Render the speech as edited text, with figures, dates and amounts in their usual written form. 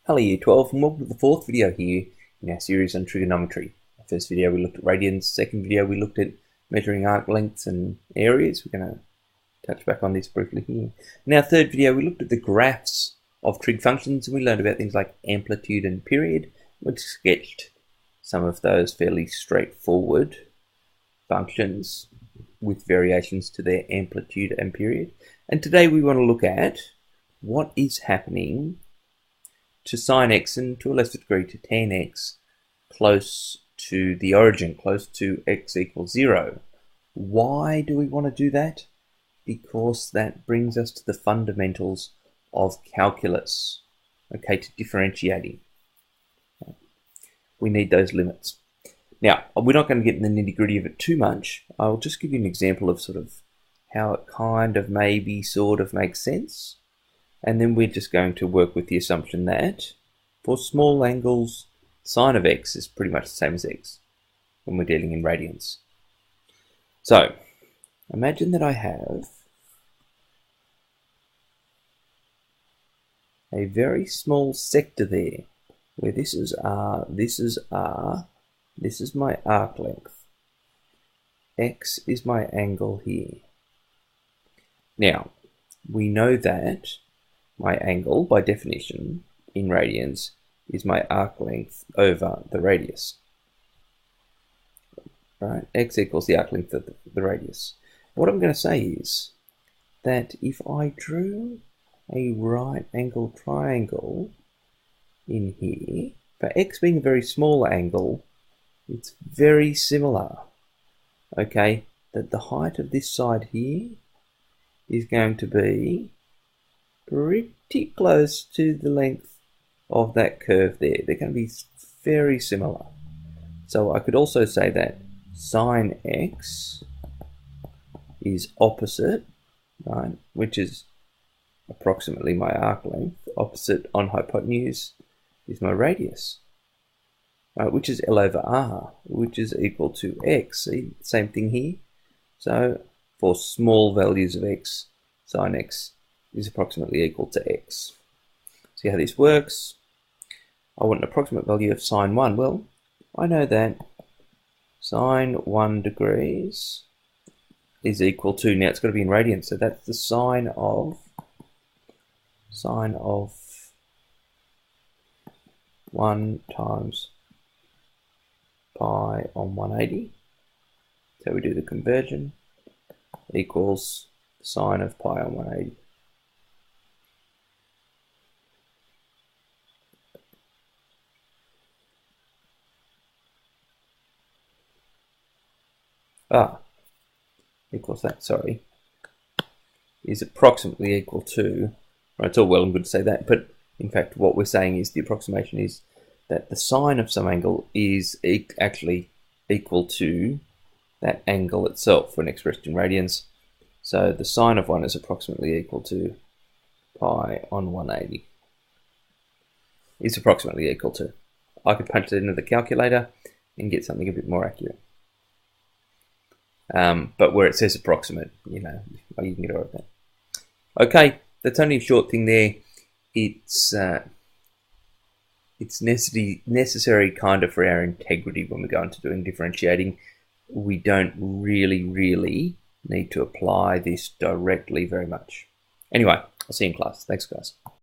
Hello Year 12 and welcome to the fourth video here in our series on trigonometry. The first video we looked at radians, second video we looked at measuring arc lengths and areas. We're going to touch back on this briefly here. In our third video we looked at the graphs of trig functions and we learned about things like amplitude and period, which sketched some of those fairly straightforward functions with variations to their amplitude and period. And today we want to look at what is happening to sine x and to a lesser degree to tan x close to the origin, close to x equals 0. Why do we want to do that? Because that brings us to the fundamentals of calculus, okay, to differentiating. We need those limits. Now, we're not going to get in the nitty-gritty of it too much. I'll just give you an example of sort of how it kind of maybe sort of makes sense. And then we're just going to work with the assumption that for small angles, sine of x is pretty much the same as x when we're dealing in radians. So, imagine that I have a very small sector there, where this is r, this is r, this is my arc length. X is my angle here. Now, we know that my angle, by definition, in radians, is my arc length over the radius. Right? X equals the arc length of the radius. What I'm going to say is that if I drew a right angle triangle in here, for x being a very small angle, it's very similar. Okay, that the height of this side here is going to be pretty close to the length of that curve there. They're going to be very similar. So I could also say that sine x is opposite, right, which is approximately my arc length. Opposite on hypotenuse is my radius, right, which is L over R, which is equal to x. See, same thing here. So for small values of x, sine x is approximately equal to x. See how this works? I want an approximate value of sine 1. Well, I know that sine 1 degrees is equal to, now it's got to be in radians, so that's the sine of 1 times pi on 180. So we do the conversion, equals sine of pi on 180. Equals that, sorry, is approximately equal to, right, it's all well and good to say that, but in fact what we're saying is the approximation is that the sine of some angle is actually equal to that angle itself when expressed in radians. So the sine of 1 is approximately equal to pi on 180. Is approximately equal to. I could punch that into the calculator and get something a bit more accurate. But where it says approximate, you know, you can get away with that. Okay, that's only a short thing there. It's necessary kind of for our integrity when we go into doing differentiating. We don't really need to apply this directly very much. Anyway, I'll see you in class. Thanks, guys.